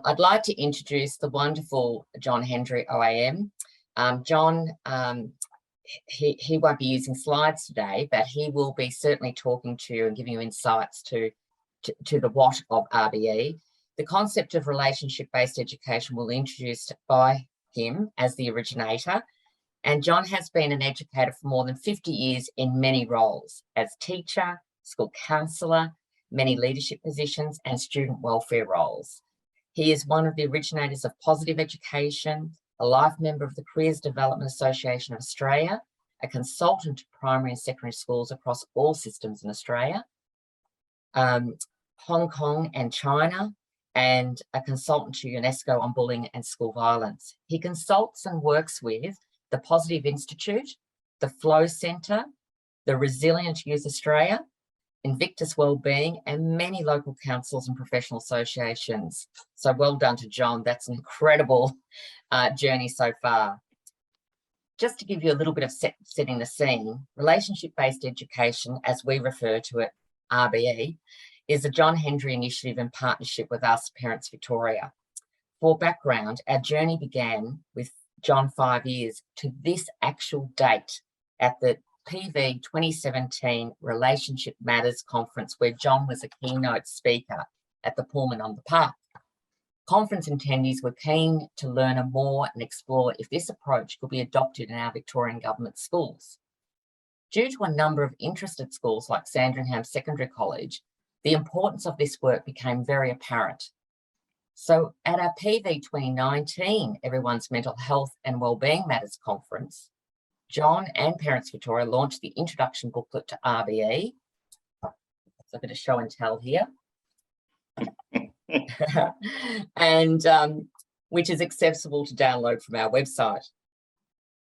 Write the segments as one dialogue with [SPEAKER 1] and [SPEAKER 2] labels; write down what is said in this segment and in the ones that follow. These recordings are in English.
[SPEAKER 1] I'd like to introduce the wonderful John Hendry, OAM. John, he won't be using slides today, but he will be certainly talking to you and giving you insights to the what of RBE. The concept of relationship-based education will be introduced by him as the originator. And John has been an educator for more than 50 years in many roles as teacher, school counsellor, many leadership positions and student welfare roles. He is one of the originators of Positive Education, a life member of the Careers Development Association of Australia, a consultant to primary and secondary schools across all systems in Australia, Hong Kong and China, and a consultant to UNESCO on bullying and school violence. He consults and works with the Positive Institute, the Flow Centre, the Resilient Youth Australia, Invictus Wellbeing, and many local councils and professional associations. So well done to John. That's an incredible journey so far. Just to give you a little bit of setting the scene, relationship-based education, as we refer to it, RBE, is a John Hendry initiative in partnership with us, Parents Victoria. For background, our journey began with John 5 years to this actual date at the PV 2017 Relationship Matters Conference, where John was a keynote speaker at the Pullman on the Park. Conference attendees were keen to learn more and explore if this approach could be adopted in our Victorian government schools. Due to a number of interested schools like Sandringham Secondary College, the importance of this work became very apparent. So at our PV 2019 Everyone's Mental Health and Wellbeing Matters Conference, John and Parents Victoria launched the introduction booklet to RBE. It's a bit of show and tell here. And which is accessible to download from our website.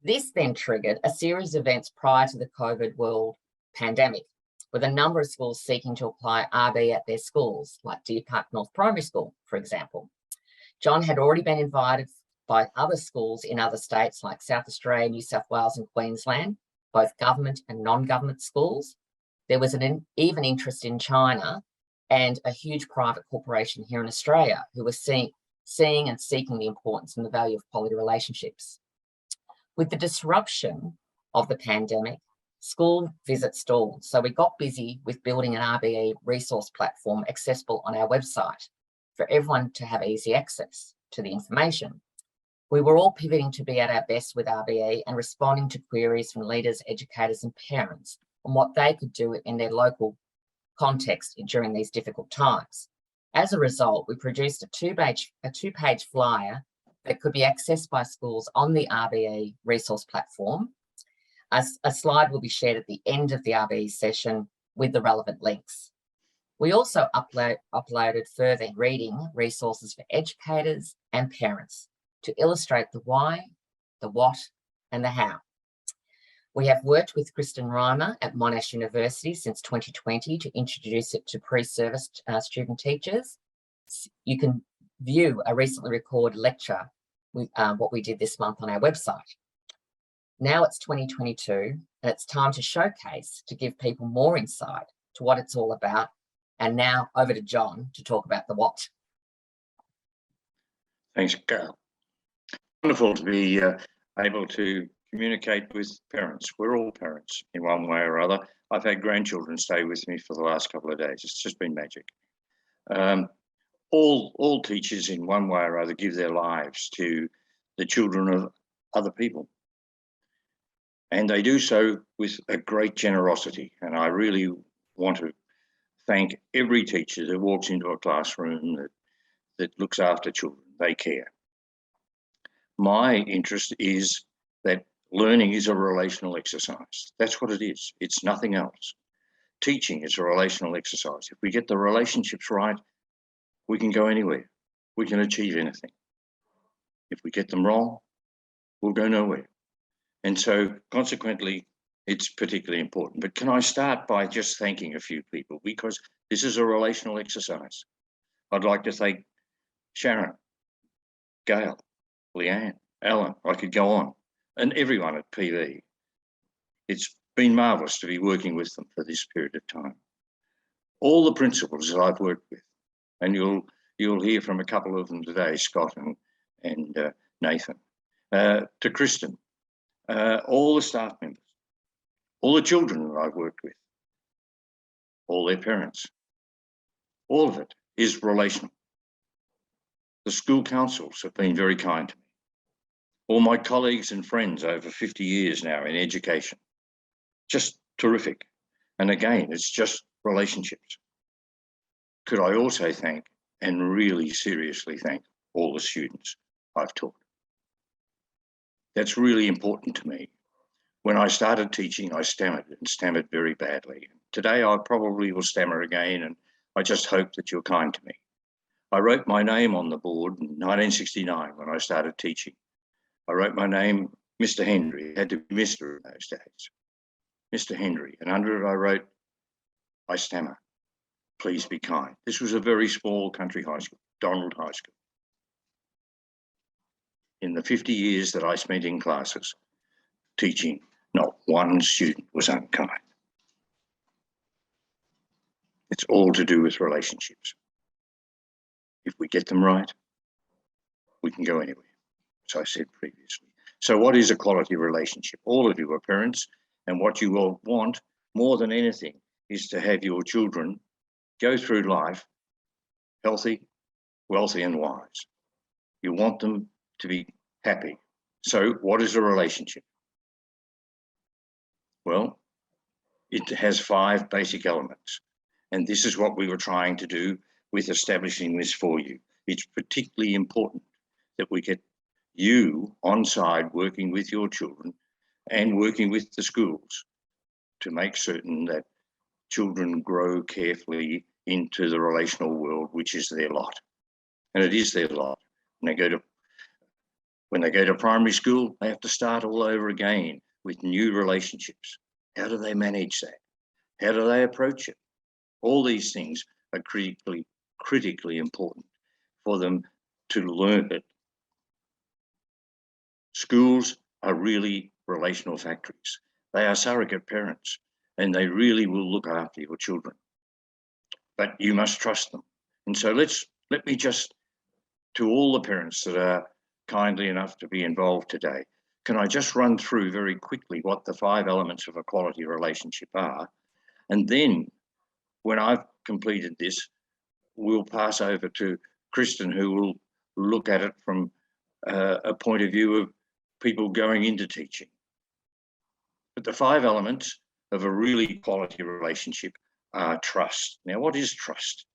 [SPEAKER 1] This then triggered a series of events prior to the COVID world pandemic, with a number of schools seeking to apply RBE at their schools, like Deer Park North Primary School, for example. John had already been invited by other schools in other states like South Australia, New South Wales and Queensland, both government and non-government schools. There was even interest in China and a huge private corporation here in Australia who were seeing and seeking the importance and the value of quality relationships. With the disruption of the pandemic, school visits stalled, so we got busy with building an RBE resource platform accessible on our website for everyone to have easy access to the information. We were all pivoting to be at our best with RBE and responding to queries from leaders, educators and parents on what they could do in their local context during these difficult times. As a result, we produced a two-page flyer that could be accessed by schools on the RBE resource platform. A slide will be shared at the end of the RBE session with the relevant links. We also uploaded further reading resources for educators and parents to illustrate the why, the what, and the how. We have worked with Kristen Reimer at Monash University since 2020 to introduce it to pre-service student teachers. You can view a recently recorded lecture with what we did this month on our website. Now it's 2022 and it's time to showcase, to give people more insight to what it's all about. And now over to John to talk about the what.
[SPEAKER 2] Thanks, Carol. Wonderful to be able to communicate with parents. We're all parents in one way or other. I've had grandchildren stay with me for the last couple of days. It's just been magic. All teachers in one way or other give their lives to the children of other people. And they do so with a great generosity. And I really want to thank every teacher that walks into a classroom that looks after children. They care. My interest is that learning is a relational exercise. That's what it is. It's nothing else. Teaching is a relational exercise. If we get the relationships right, we can go anywhere. We can achieve anything. If we get them wrong, we'll go nowhere. And so consequently, it's particularly important. But can I start by just thanking a few people, because this is a relational exercise. I'd like to thank Sharon, Gail, Leanne, Alan, I could go on, and everyone at PV. It's been marvellous to be working with them for this period of time. All the principals that I've worked with, and you'll You'll hear from a couple of them today, Scott and Nathan. To Kristen, all the staff members, all the children that I've worked with, all their parents, all of it is relational. The school councils have been very kind to me. All my colleagues and friends over 50 years now in education, just terrific. And again, it's just relationships. Could I also thank, and really seriously thank, all the students I've taught? That's really important to me. When I started teaching, I stammered and stammered very badly. Today, I probably will stammer again, and I just hope that you're kind to me. I wrote my name on the board in 1969 when I started teaching. I wrote my name, Mr. Hendry. It had to be Mr. in those days. Mr. Hendry. And under it, I wrote, I stammer. Please be kind. This was a very small country high school, Donald High School. In the 50 years that I spent in classes teaching, not one student was unkind. It's all to do with relationships. If we get them right, we can go anywhere, as I said previously. So what is a quality relationship? All of you are parents, and what you all want more than anything is to have your children go through life healthy, wealthy, and wise. You want them to be happy. So what is a relationship? Well, it has 5 basic elements. And this is what we were trying to do with establishing this for you. It's particularly important that we get you on side working with your children and working with the schools to make certain that children grow carefully into the relational world, which is their lot. And it is their lot. When they go to primary school, they have to start all over again with new relationships. How do they manage that? How do they approach it? All these things are critically important for them to learn it. Schools are really relational factories. They are surrogate parents, and they really will look after your children. But you must trust them. And so let me just, to all the parents that are kindly enough to be involved today, can I just run through very quickly what the 5 elements of a quality relationship are? And then when I've completed this, we'll pass over to Kristen, who will look at it from a point of view of people going into teaching. But the 5 elements of a really quality relationship are trust. Now, what is trust?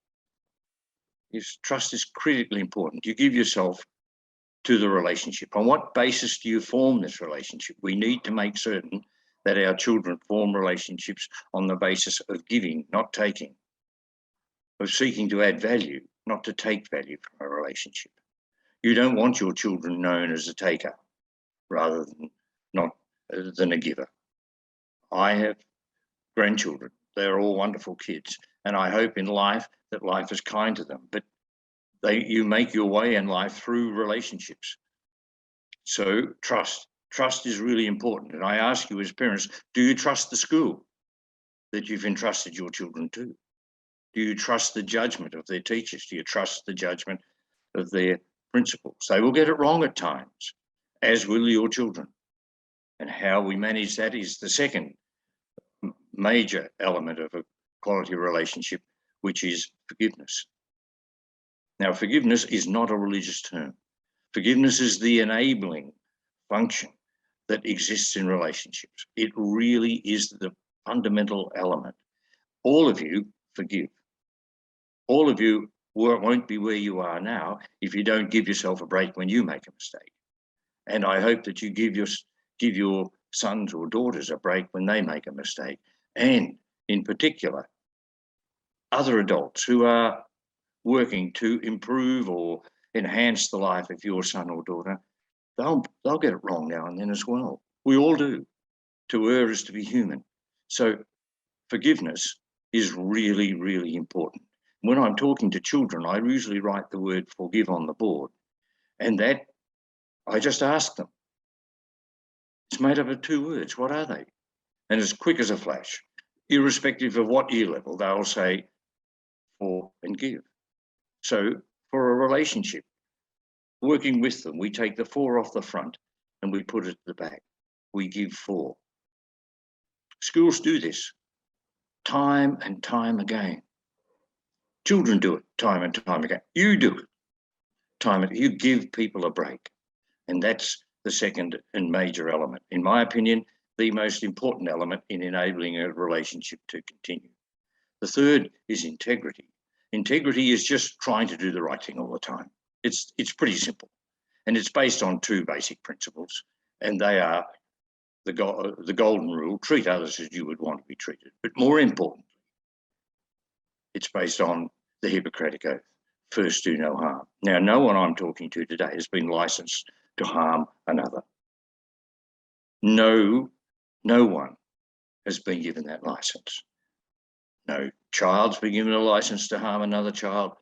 [SPEAKER 2] Trust is critically important. You give yourself to the relationship. On what basis do you form this relationship? We need to make certain that our children form relationships on the basis of giving, not taking, of seeking to add value, not to take value from a relationship. You don't want your children known as a taker rather than a giver. I have grandchildren. They're all wonderful kids. And I hope in life that life is kind to them. But you make your way in life through relationships. So trust is really important. And I ask you as parents, do you trust the school that you've entrusted your children to? Do you trust the judgment of their teachers? Do you trust the judgment of their principals? They will get it wrong at times, as will your children. And how we manage that is the second major element of a quality relationship, which is forgiveness. Now, forgiveness is not a religious term. Forgiveness is the enabling function that exists in relationships. It really is the fundamental element. All of you forgive. All of you won't be where you are now if you don't give yourself a break when you make a mistake. And I hope that you give your sons or daughters a break when they make a mistake. And in particular, other adults who are working to improve or enhance the life of your son or daughter, they'll get it wrong now and then as well. We all do. To err is to be human. So forgiveness is really, really important. When I'm talking to children, I usually write the word forgive on the board, and that I just ask them. It's made up of 2 words. What are they? And as quick as a flash, irrespective of what year level, they'll say for and give. So for a relationship. Working with them, we take the 4 off the front and we put it at the back. We give 4. Schools do this time and time again. Children do it time and time again. You do it time and you give people a break. And that's the second and major element. In my opinion, the most important element in enabling a relationship to continue. The third is integrity. Integrity is just trying to do the right thing all the time. It's pretty simple. And it's based on 2 basic principles. And they are the golden rule, treat others as you would want to be treated. But more importantly, it's based on the Hippocratic Oath, first do no harm. Now, no one I'm talking to today has been licensed to harm another. No one has been given that license. No child's been given a license to harm another child.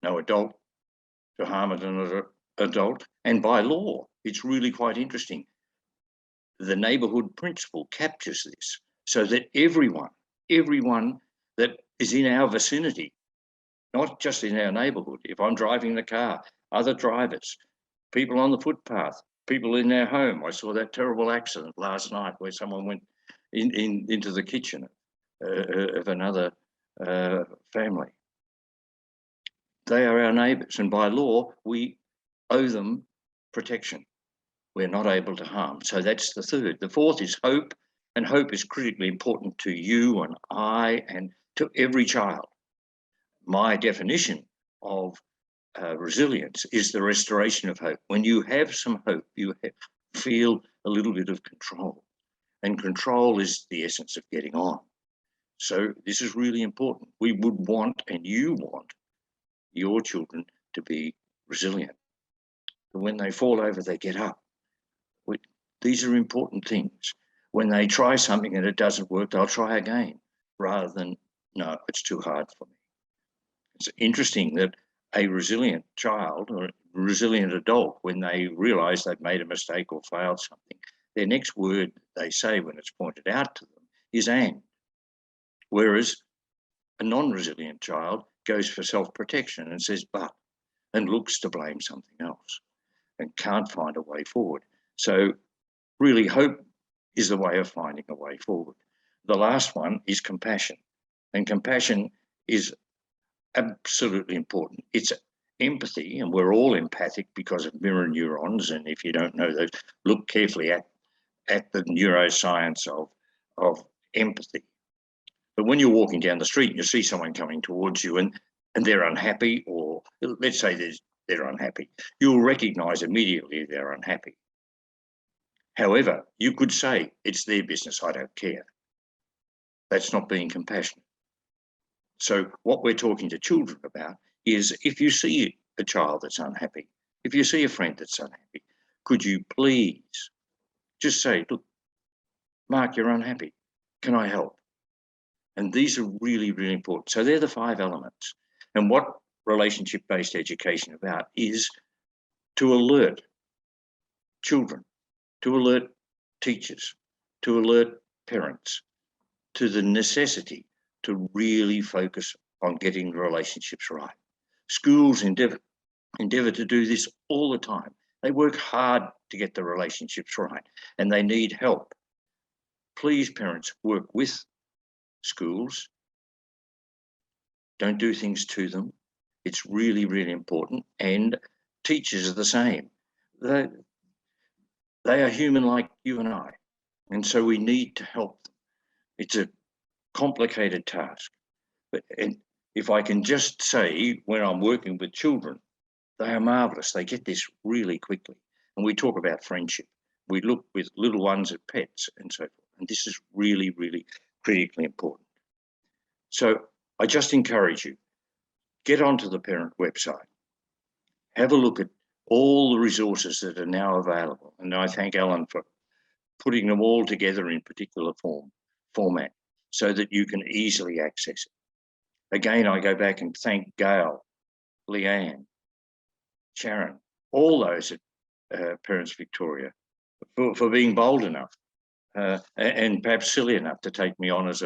[SPEAKER 2] No adult to harm another adult. And by law, it's really quite interesting. The neighbourhood principle captures this so that everyone that is in our vicinity, not just in our neighbourhood, if I'm driving the car, other drivers, people on the footpath, people in their home. I saw that terrible accident last night where someone went into the kitchen of another family. They are our neighbours, and by law, we owe them protection. We're not able to harm. So that's the third. The fourth is hope, and hope is critically important to you and I and to every child. My definition of resilience is the restoration of hope. When you have some hope, you feel a little bit of control, and control is the essence of getting on. So this is really important. We would want, and you want, your children to be resilient. And when they fall over, they get up. These are important things. When they try something and it doesn't work, they'll try again, rather than, no, it's too hard for me. It's interesting that a resilient child or a resilient adult, when they realise they've made a mistake or failed something, their next word they say when it's pointed out to them is "and." Whereas a non-resilient child goes for self-protection and says "but," and looks to blame something else and can't find a way forward. So really, hope is the way of finding a way forward. The last one is compassion, and compassion is absolutely important. It's empathy, and we're all empathic because of mirror neurons. And if you don't know those, look carefully at the neuroscience of empathy. But when you're walking down the street and you see someone coming towards you and they're unhappy, or let's say they're unhappy, you'll recognize immediately they're unhappy. However, you could say, it's their business, I don't care. That's not being compassionate. So what we're talking to children about is, if you see a child that's unhappy, if you see a friend that's unhappy, could you please just say, look, Mark, you're unhappy. Can I help? And these are really, really important. So they're the 5 elements. And what relationship-based education about is to alert children, to alert teachers, to alert parents to the necessity to really focus on getting the relationships right. Schools endeavour to do this all the time. They work hard to get the relationships right, and they need help. Please, parents, work with schools. Don't do things to them. It's really, really important. And teachers are the same. They are human like you and I. And so we need to help them. It's a complicated task. And if I can just say, when I'm working with children, they are marvelous. They get this really quickly. And we talk about friendship. We look with little ones at pets and so forth. And this is really, really critically important. So I just encourage you, get onto the parent website, have a look at all the resources that are now available. And I thank Alan for putting them all together in particular format so that you can easily access it. Again, I go back and thank Gail, Leanne, Sharon, all those at Parents Victoria for being bold enough and perhaps silly enough to take me on as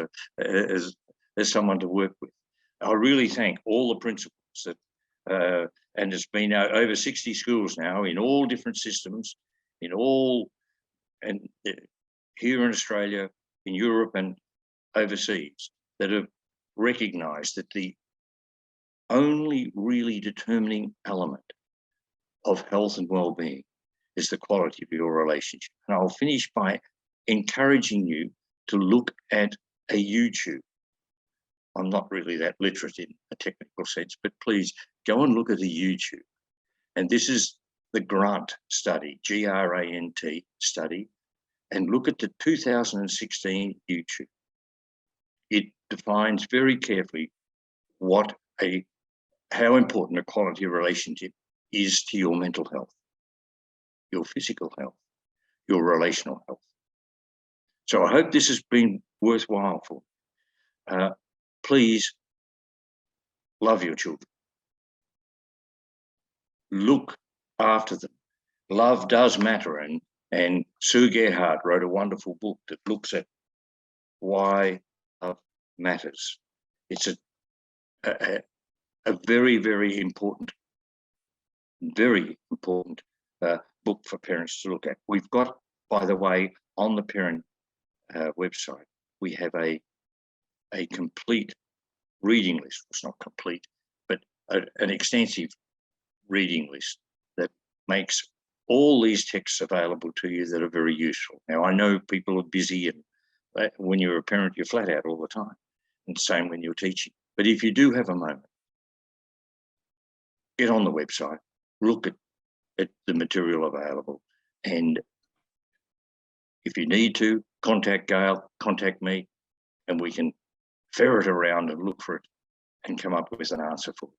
[SPEAKER 2] someone to work with. I really thank all the principals that and it's been over 60 schools now in all different systems, and here in Australia, in Europe and overseas, that have recognised that the only really determining element of health and well-being is the quality of your relationship. And I'll finish by encouraging you to look at a YouTube. I'm not really that literate in a technical sense, but please go and look at a YouTube. And this is the GRANT study, G-R-A-N-T study, and look at the 2016 YouTube. It defines very carefully how important a quality of relationship is to your mental health, your physical health, your relational health. So I hope this has been worthwhile for you. Please love your children. Look after them. Love does matter, and Sue Gerhardt wrote a wonderful book that looks at why love matters. It's a very, very important book for parents to look at. We've got, by the way, on the parent website, we have a complete reading list. It's not complete, but an extensive reading list that makes all these texts available to you that are very useful. Now, I know people are busy, and when you're a parent, you're flat out all the time, and same when you're teaching. But if you do have a moment, get on the website, look at the material available, and if you need to, contact Gail, contact me, and we can ferret around and look for it and come up with an answer for it.